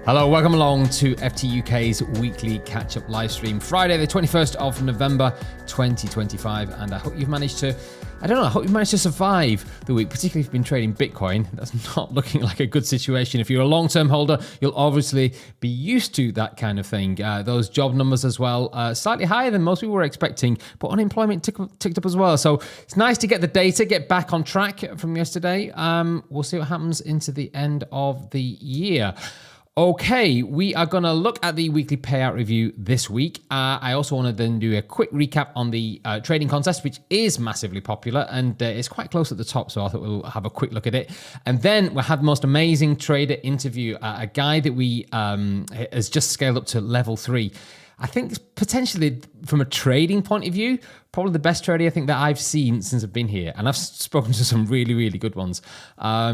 Hello, welcome along to FTUK's weekly catch-up live stream, Friday the 21st of November 2025, and I hope you've managed to, survive the week, particularly if you've been trading Bitcoin. That's not looking like a good situation. If you're a long-term holder, you'll obviously be used to that kind of thing. Those job numbers as well, slightly higher than most people were expecting, but unemployment ticked up as well. So it's nice to get the data, get back on track from yesterday. We'll see what happens into the end of the year. Okay, we are going to look at the weekly payout review this week. I also want to then do a quick recap on the trading contest, which is massively popular and it's quite close at the top, so I thought we'll have a quick look at it. And then we'll have the most amazing trader interview, a guy that we has just scaled up to level 3. I think potentially from a trading point of view, probably the best trader I think that I've seen since I've been here. And I've spoken to some really, really good ones.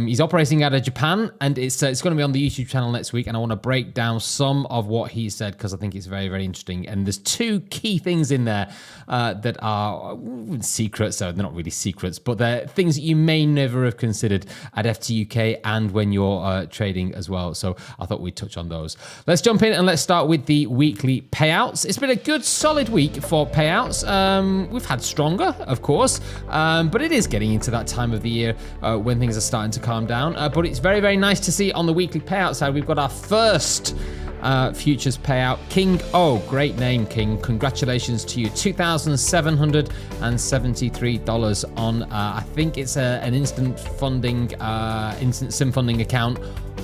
He's operating out of Japan, and it's going to be on the YouTube channel next week. And I want to break down some of what he said because I think it's very, very interesting. And there's two key things in there that are secrets. So they're not really secrets, but they're things that you may never have considered at FTUK and when you're trading as well. So I thought we'd touch on those. Let's jump in and let's start with the weekly payouts. It's been a good, solid week for payouts. We've had stronger, of course, but it is getting into that time of the year when things are starting to calm down. But it's very, very nice to see on the weekly payout side, we've got our first futures payout. King O, great name, King. Congratulations to you. $2,773 on, I think it's an instant sim funding account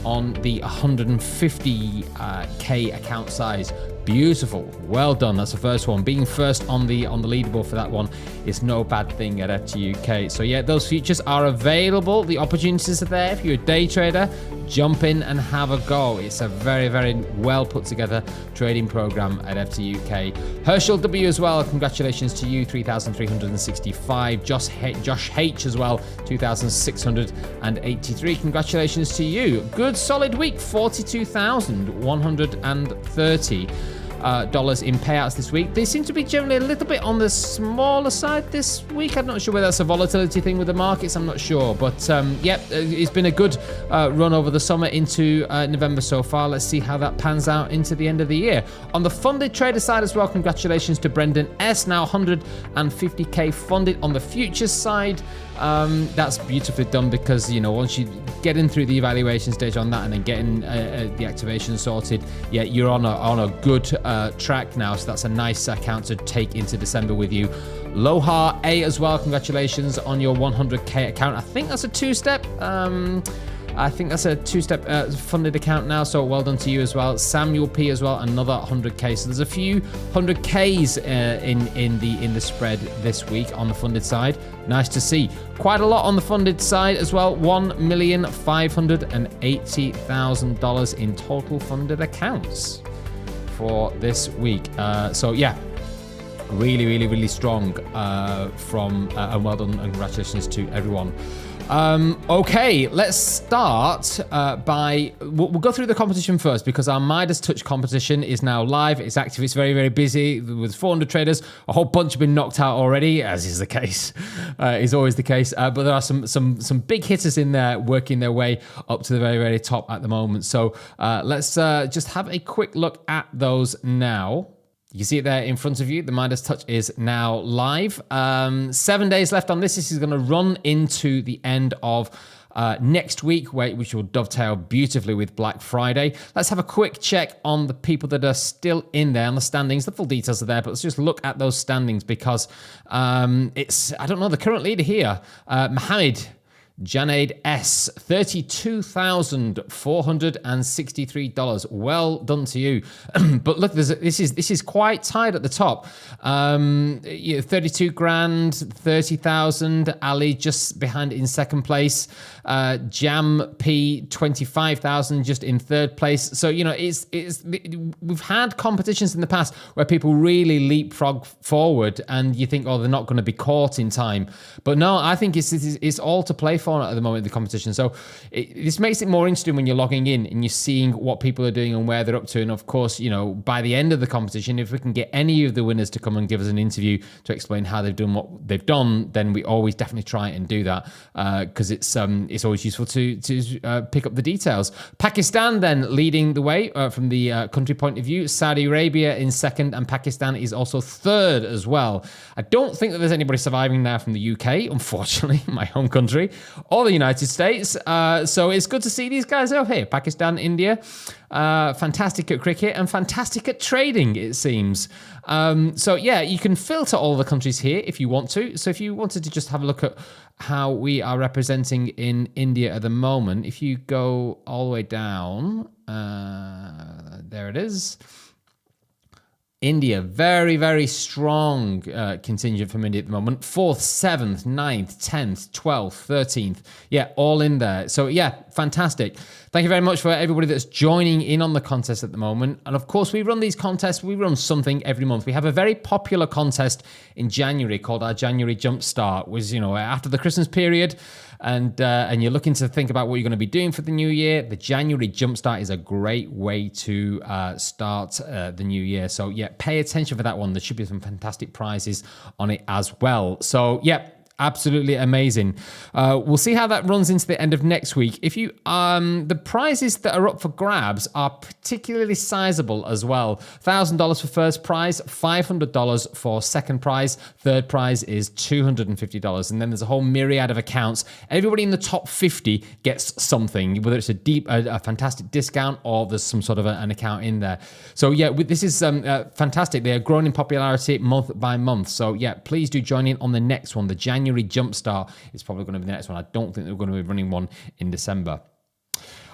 on the 150K account size. Beautiful, well done. That's the first one. Being first on the leaderboard for that one is no bad thing at FTUK. So yeah, those futures are available. The opportunities are there. If you're a day trader, jump in and have a go. It's a very, very well put together trading program at FTUK. Herschel W as well. Congratulations to you, 3,365. Josh H as well, 2,683. Congratulations to you. Good solid week, 42,130. Dollars in payouts this week. They seem to be generally a little bit on the smaller side this week. I'm not sure whether that's a volatility thing with the markets. I'm not sure. But yeah, it's been a good run over the summer into November so far. Let's see how that pans out into the end of the year. On the funded trader side as well, congratulations to Brendan S. Now 150K funded on the futures side. That's beautifully done because, you know, once you get in through the evaluation stage on that and then getting the activation sorted, yeah, you're on a good track now. So that's a nice account to take into December with you. Lohar A as well, congratulations on your 100K account. I think that's a two-step. Funded account now, so well done to you as well. Samuel P as well, another 100K. So there's a few 100Ks in the spread this week on the funded side. Nice to see. Quite a lot on the funded side as well. $1,580,000 in total funded accounts for this week. So yeah, really, really, really strong and well done and congratulations to everyone. Okay, let's start we'll go through the competition first because our Midas Touch competition is now live. It's active. It's very, very busy with 400 traders. A whole bunch have been knocked out already, as is the case, is always the case. But there are some big hitters in there working their way up to the very, very top at the moment. So let's just have a quick look at those now. You can see it there in front of you. The Midas Touch is now live. 7 days left on this. This is going to run into the end of next week, which will dovetail beautifully with Black Friday. Let's have a quick check on the people that are still in there on the standings. The full details are there, but let's just look at those standings because it's, I don't know, the current leader here, Mohammed Janaid S, $32,463. Well done to you. But look, this is quite tight at the top. 32 grand, 30,000. Ali just behind in second place. Jam P, 25,000 just in third place. So, you know, we've had competitions in the past where people really leapfrog forward and you think, oh, they're not going to be caught in time. But no, I think it's all to play for. for at the moment in the competition. So this makes it more interesting when you're logging in and you're seeing what people are doing and where they're up to. And of course, by the end of the competition, if we can get any of the winners to come and give us an interview to explain how they've done what they've done, then we always definitely try and do that because it's always useful to pick up the details. Pakistan then leading the way from the country point of view. Saudi Arabia in second, and Pakistan is also third as well. I don't think that there's anybody surviving now from the UK, unfortunately, my home country, or the United States. So it's good to see these guys out here. Pakistan, India, fantastic at cricket and fantastic at trading, it seems. So yeah, you can filter all the countries here if you want to. So if you wanted to just have a look at how we are representing in India at the moment, if you go all the way down, there it is. India, very, very strong contingent from India at the moment. 4th, 7th, 9th, 10th, 12th, 13th. Yeah, all in there. So yeah, fantastic. Thank you very much for everybody that's joining in on the contest at the moment. And of course, we run these contests. We run something every month. We have a very popular contest in January called our January Jumpstart, which, after the Christmas period, and you're looking to think about what you're going to be doing for the new year, the January Jumpstart is a great way to start the new year. So yeah, pay attention for that one. There should be some fantastic prizes on it as well. So yeah, absolutely amazing. We'll see how that runs into the end of next week. If you, the prizes that are up for grabs are particularly sizable as well. $1,000 for first prize, $500 for second prize, third prize is $250, and then there's a whole myriad of accounts. Everybody in the top 50 gets something, whether it's a fantastic discount or there's some sort of an account in there. So yeah, this is fantastic. They are growing in popularity month by month. So yeah, please do join in on the next one, the January Jumpstart is probably going to be the next one. I don't think they're going to be running one in December.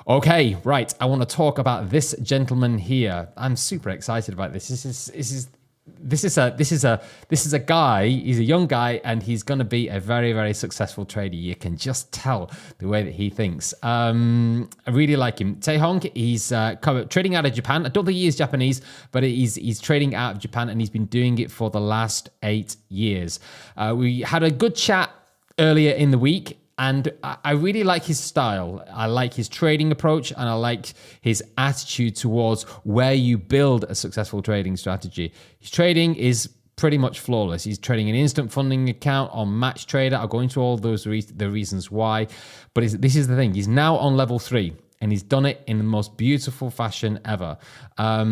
Okay, right. I want to talk about this gentleman here. I'm super excited about this. This is a guy. He's a young guy, and he's going to be a very, very successful trader. You can just tell the way that he thinks. I really like him. Tae-hong, he's trading out of Japan. I don't think he is Japanese, but he's trading out of Japan, and he's been doing it for the last 8 years. We had a good chat earlier in the week, and I really like his style. I like his trading approach, and I like his attitude towards where you build a successful trading strategy. His trading is pretty much flawless. He's trading an instant funding account on Match Trader. I'll go into all those the reasons why. But this is the thing. He's now on level 3. And he's done it in the most beautiful fashion ever.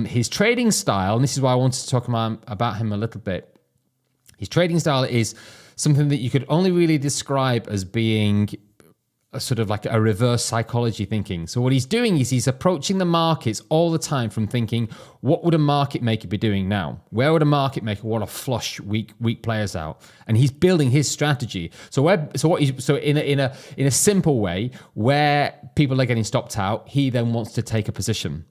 His trading style, and this is why I wanted to talk about him a little bit. His trading style is something that you could only really describe as being a sort of like a reverse psychology thinking. So what he's doing is he's approaching the markets all the time from thinking, what would a market maker be doing now? Where would a market maker want to flush weak players out? And he's building his strategy. So in a simple way, where people are getting stopped out, he then wants to take a position.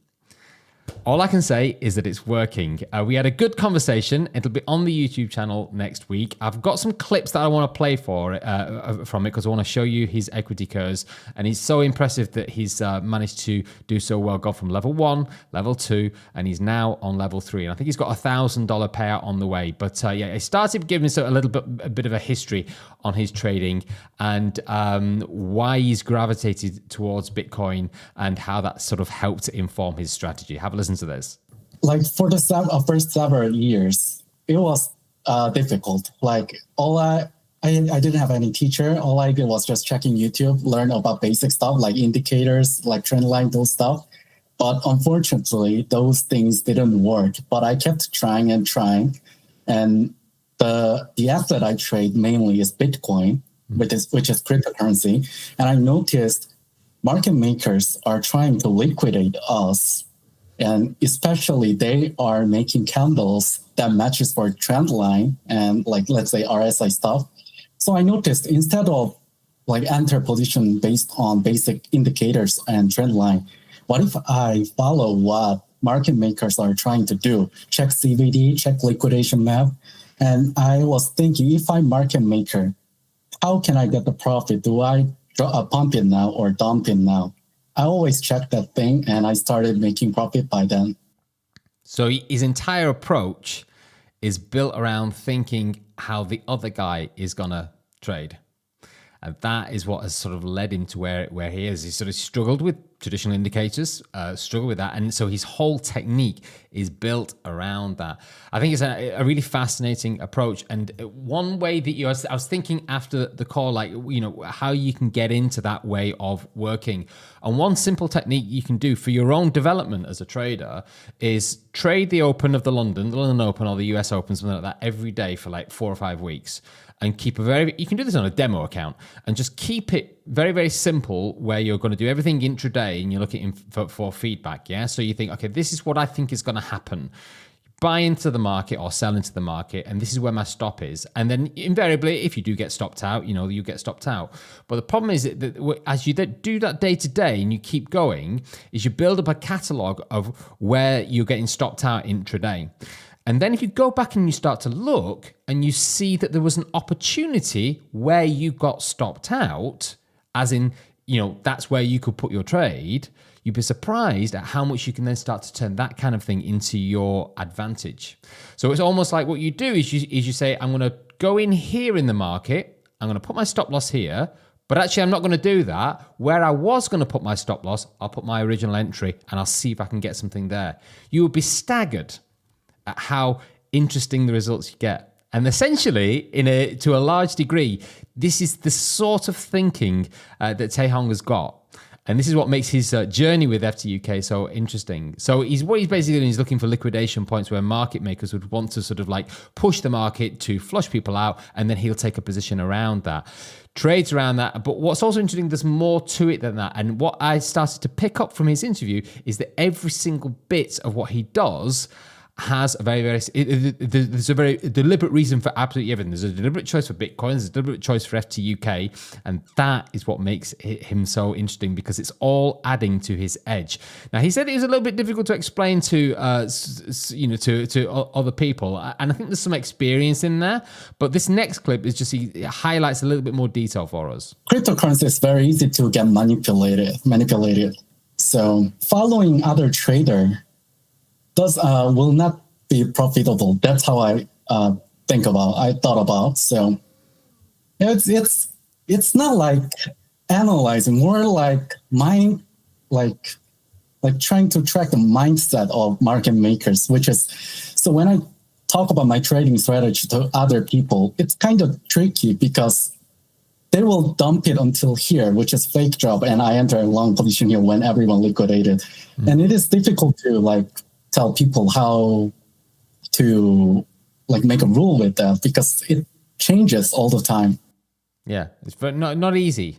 All I can say is that it's working. We had a good conversation. It'll be on the YouTube channel next week. I've got some clips that I want to play from it because I want to show you his equity curves. And he's so impressive that he's managed to do so well. Go from level 1, level 2, and he's now on level 3. And I think he's got $1,000 payout on the way. But yeah, I started giving us a bit of a history on his trading and why he's gravitated towards Bitcoin and how that sort of helped to inform his strategy. Have a listen to this. Like for the first several years, it was difficult. Like I didn't have any teacher. All I did was just checking YouTube, learn about basic stuff like indicators, like trend line, those stuff. But unfortunately, those things didn't work. But I kept trying and trying. And the asset I trade mainly is Bitcoin, which is cryptocurrency. And I noticed market makers are trying to liquidate us. And especially they are making candles that matches for trend line and like, let's say RSI stuff. So I noticed instead of like enter position based on basic indicators and trend line, what if I follow what market makers are trying to do? Check CVD, check liquidation map. And I was thinking, if I'm market maker, how can I get the profit? Do I pump it now or dump it now? I always check that thing, and I started making profit by then. So his entire approach is built around thinking how the other guy is going to trade. And that is what has sort of led him to where he is. He's sort of struggled with traditional indicators, struggle with that. And so his whole technique is built around that. I think it's a really fascinating approach. And one way that I was thinking after the call, like, how you can get into that way of working. And one simple technique you can do for your own development as a trader is trade the Open of the London Open or the US Open, something like that, every day for like 4 or 5 weeks. And keep you can do this on a demo account and just keep it very, very simple where you're going to do everything intraday and you're looking for feedback. Yeah. So you think, okay, this is what I think is going to happen. Buy into the market or sell into the market, and this is where my stop is. And then invariably, if you do get stopped out, you get stopped out. But the problem is that as you do that day to day and you keep going, is you build up a catalog of where you're getting stopped out intraday. And then if you go back and you start to look and you see that there was an opportunity where you got stopped out, as in, that's where you could put your trade, you'd be surprised at how much you can then start to turn that kind of thing into your advantage. So it's almost like what you do is you say, I'm going to go in here in the market, I'm going to put my stop loss here, but actually I'm not going to do that. Where I was going to put my stop loss, I'll put my original entry and I'll see if I can get something there. You would be staggered at how interesting the results you get. And essentially, to a large degree, this is the sort of thinking that Tae-Hong has got. And this is what makes his journey with FTUK so interesting. So what he's basically doing is looking for liquidation points where market makers would want to sort of like push the market to flush people out, and then he'll take a position around that. Trades around that. But what's also interesting, there's more to it than that. And what I started to pick up from his interview is that every single bit of what he does has a there's a very deliberate reason for absolutely everything. There's a deliberate choice for Bitcoin, there's a deliberate choice for FTUK, and that is what makes him so interesting, because it's all adding to his edge. Now, he said it was a little bit difficult to explain to other people, and I think there's some experience in there, but this next clip is just, he highlights a little bit more detail for us. Cryptocurrency is very easy to get manipulated. So following other trader will not be profitable. That's how I thought about. So it's not like analyzing, more like trying to track the mindset of market makers, which is, so when I talk about my trading strategy to other people, it's kind of tricky because they will dump it until here, which is fake drop, and I enter a long position here when everyone liquidated. Mm-hmm. And it is difficult to tell people how to make a rule with that, because it changes all the time. Yeah, it's not easy,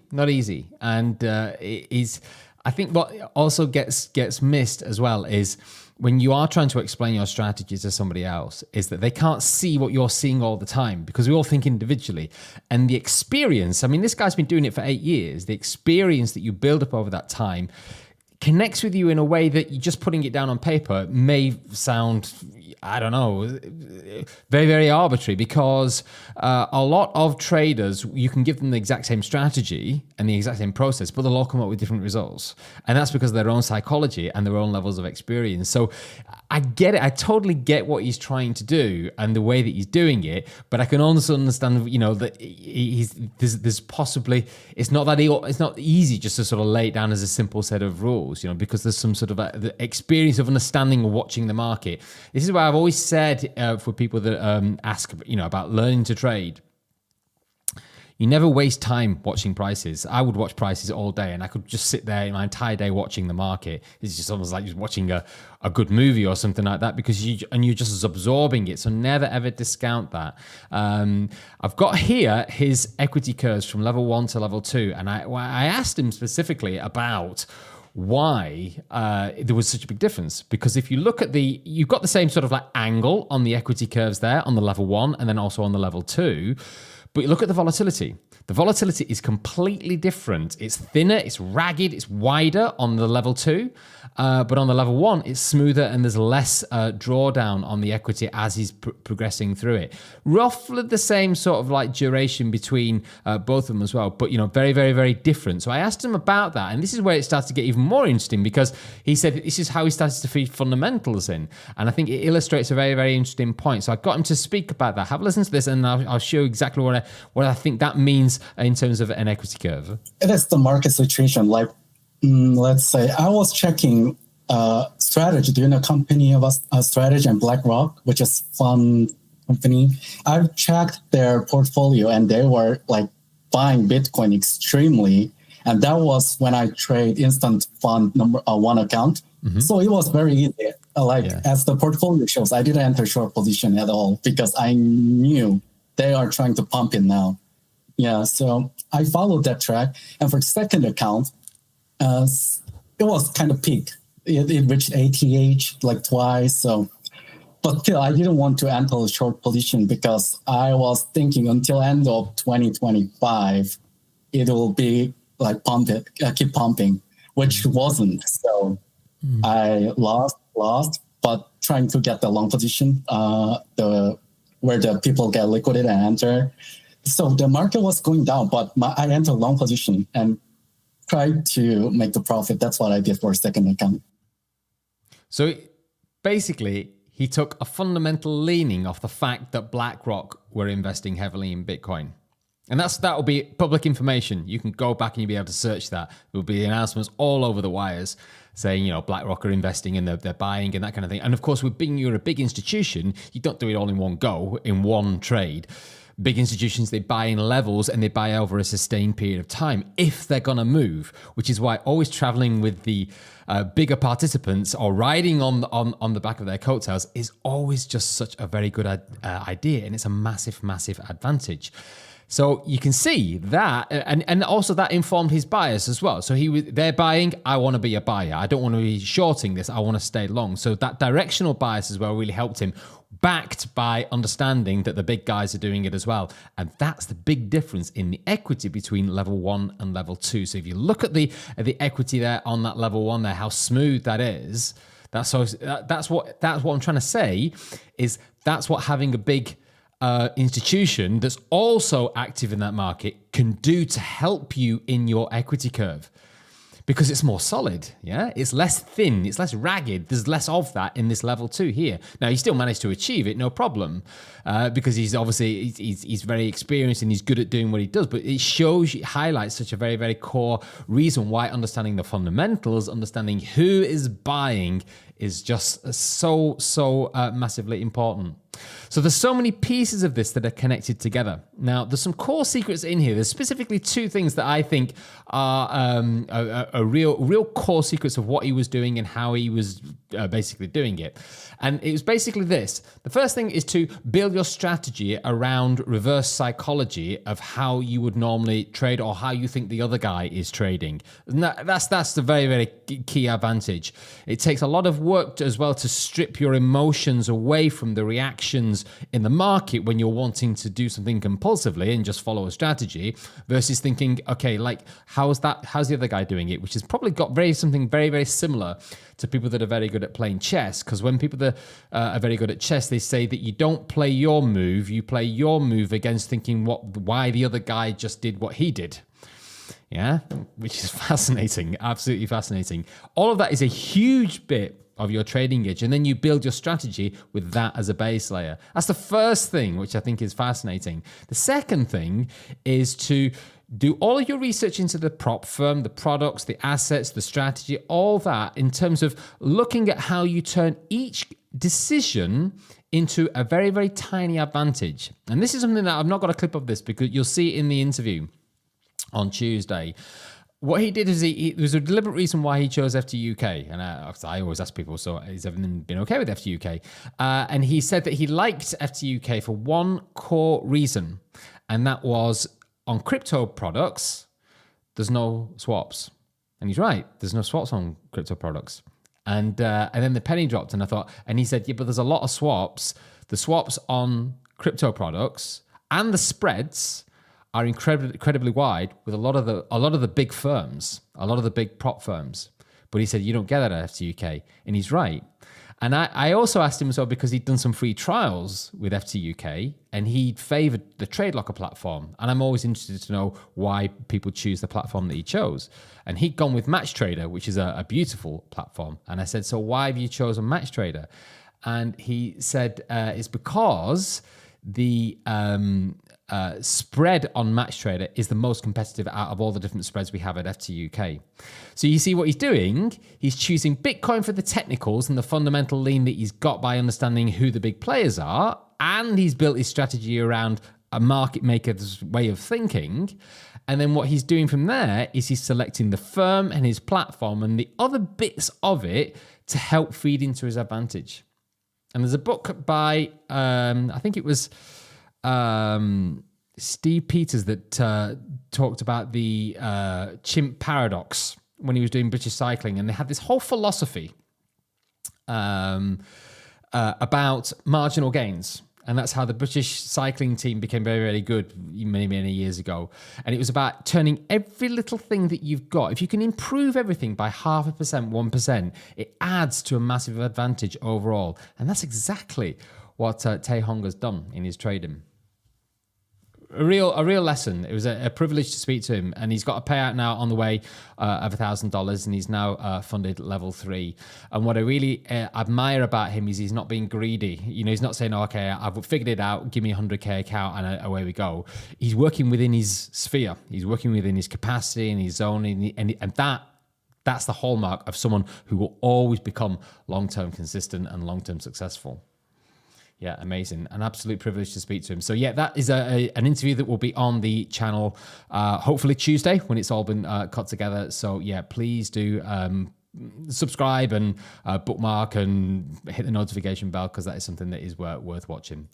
and it is. I think what also gets missed as well is when you are trying to explain your strategy to somebody else, is that they can't see what you're seeing all the time, because we all think individually. And the experience, I mean, this guy's been doing it for 8 years. The experience that you build up over that time connects with you in a way that you just putting it down on paper may sound, I don't know, very, very arbitrary, because a lot of traders, you can give them the exact same strategy and the exact same process, but they'll all come up with different results. And that's because of their own psychology and their own levels of experience. So I get it. I totally get what he's trying to do and the way that he's doing it, but I can also understand, that there's possibly, it's not easy just to sort of lay it down as a simple set of rules, because there's some sort of the experience of understanding or watching the market. This is why I've always said for people that ask, about learning to trade, you never waste time watching prices. I would watch prices all day, and I could just sit there my entire day watching the market. It's just almost like just watching a good movie or something like that, because you're just as absorbing it. So never ever discount that. I've got here his equity curves from level 1 to level 2, and I asked him specifically about why there was such a big difference. Because if you look at you've got the same sort of angle on the equity curves there on the level 1 and then also on the level 2. But you look at the volatility. The volatility is completely different. It's thinner, it's ragged, it's wider on the level 2. But on the level 1, it's smoother and there's less drawdown on the equity as he's progressing through it. Roughly the same sort of duration between both of them as well, but very, very, very different. So I asked him about that, and this is where it starts to get even more interesting, because he said this is how he started to feed fundamentals in. And I think it illustrates a very, very interesting point. So I got him to speak about that. Have a listen to this, and I'll show you exactly what I think that means happens in terms of an equity curve? It is the market situation. Like, let's say I was checking strategy. Do you know company of strategy and BlackRock, which is fund company? I've checked their portfolio and they were like buying Bitcoin extremely. And that was when I trade instant fund number one account. So it was very easy. As the portfolio shows, I didn't enter short position at all because I knew they are trying to pump it now. Yeah, so I followed that track. And for second account, it was kind of peak. It reached ATH like twice. So, but still, I didn't want to enter a short position because I was thinking until end of 2025, it will be like keep pumping, which wasn't. So I lost, but trying to get the long position, where the people get liquidated and enter. So the market was going down, but I entered long position and tried to make the profit. That's what I did for a second account. So basically, he took a fundamental leaning off the fact that BlackRock were investing heavily in Bitcoin. And that will be public information. You can go back and you'll be able to search that. There will be announcements all over the wires saying, BlackRock are investing and they're buying and that kind of thing. And of course, you're a big institution, you don't do it all in one go, in one trade. Big institutions, they buy in levels and they buy over a sustained period of time if they're going to move, which is why always traveling with the bigger participants or riding on the back of their coattails is always just such a very good idea. And it's a massive, massive advantage. So you can see that, and also that informed his buyers as well. So they're buying, I want to be a buyer. I don't want to be shorting this. I want to stay long. So that directional bias as well really helped him, backed by understanding that the big guys are doing it as well. And that's the big difference in the equity between level 1 and level 2. So if you look at the equity there on that level 1 there, how smooth that is, that's what I'm trying to say is that's what having a big institution that's also active in that market can do to help you in your equity curve, because it's more solid. Yeah, it's less thin, it's less ragged. There's less of that in this level 2 here. Now he still managed to achieve it, no problem, because he's obviously he's very experienced and he's good at doing what he does. But it highlights such a very, very core reason why understanding the fundamentals, understanding who is buying, is just so massively important. So there's so many pieces of this that are connected together. Now, there's some core secrets in here. There's specifically 2 things that I think are real core secrets of what he was doing and how he was basically doing it. And it was basically this. The first thing is to build your strategy around reverse psychology of how you would normally trade or how you think the other guy is trading. And that's the very, very key advantage. It takes a lot of work as well to strip your emotions away from the reactions in the market when you're wanting to do something compulsively and just follow a strategy, versus thinking, okay, like how's the other guy doing it, which has probably got something very, very similar to people that are very good at playing chess. Because when people that are very good at chess, they say that you don't play your move, you play your move against thinking why the other guy just did what he did. Yeah, which is fascinating, absolutely fascinating. All of that is a huge bit of your trading edge, and then you build your strategy with that as a base layer. That's the first thing, which I think is fascinating. The second thing is to do all of your research into the prop firm, the products, the assets, the strategy, all that in terms of looking at how you turn each decision into a very, very tiny advantage. And this is something that I've not got a clip of this because you'll see it in the interview on Tuesday. What he did is there was a deliberate reason why he chose FTUK. And I always ask people, so has everything been okay with FTUK? And he said that he liked FTUK for one core reason, and that was on crypto products, there's no swaps. And he's right, there's no swaps on crypto products. And then the penny dropped, and I thought, and he said, yeah, but there's a lot of swaps. The swaps on crypto products and the spreads are incredibly wide with a lot of the big firms, a lot of the big prop firms. But he said, you don't get that at FTUK. And he's right. And I also asked him as well, because he'd done some free trials with FTUK and he favored the Trade Locker platform. And I'm always interested to know why people choose the platform that he chose. And he'd gone with Match Trader, which is a beautiful platform. And I said, so why have you chosen Match Trader? And he said, it's because the spread on Match Trader is the most competitive out of all the different spreads we have at FTUK. So you see what he's doing? He's choosing Bitcoin for the technicals and the fundamental lean that he's got by understanding who the big players are, and he's built his strategy around a market maker's way of thinking. And then what he's doing from there is he's selecting the firm and his platform and the other bits of it to help feed into his advantage. And there's a book by, I think it was Steve Peters that talked about the chimp paradox when he was doing British cycling. And they had this whole philosophy about marginal gains. And that's how the British cycling team became very, very good many, many years ago. And it was about turning every little thing that you've got. If you can improve everything by 0.5%, 1%, it adds to a massive advantage overall. And that's exactly what Tae Hong has done in his trading. A real lesson. It was a privilege to speak to him, and he's got a payout now on the way of $1,000, and he's now funded level 3. And what I really admire about him is he's not being greedy. You know, he's not saying, oh, "Okay, I've figured it out. Give me a 100K account, and away we go." He's working within his sphere. He's working within his capacity and his zone, and that's the hallmark of someone who will always become long-term consistent and long-term successful. Yeah, amazing. An absolute privilege to speak to him. So yeah, that is an interview that will be on the channel hopefully Tuesday when it's all been cut together. So yeah, please do subscribe and bookmark and hit the notification bell, because that is something that is worth watching.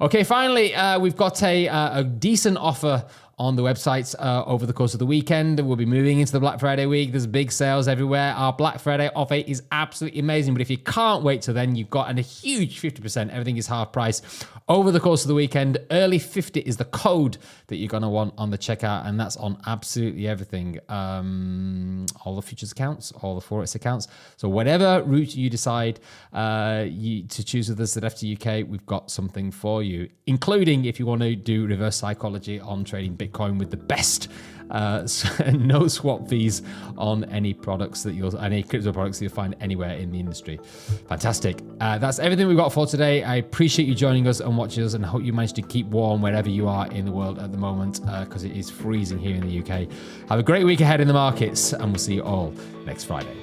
Okay, finally, we've got a decent offer on the websites over the course of the weekend. We'll be moving into the Black Friday week. There's big sales everywhere. Our Black Friday offer is absolutely amazing. But if you can't wait till then, you've got a huge 50%. Everything is half price over the course of the weekend. Early 50 is the code that you're going to want on the checkout. And that's on absolutely everything. All the futures accounts, all the Forex accounts. So whatever route you decide to choose with us at FTUK, we've got something for you, including if you want to do reverse psychology on trading Bitcoin with the best no swap fees on any crypto products that you'll find anywhere in the industry. Fantastic. That's everything we've got for today. I appreciate you joining us and watching us, and hope you manage to keep warm wherever you are in the world at the moment, because it is freezing here in the UK. Have a great week ahead in the markets, and we'll see you all next Friday.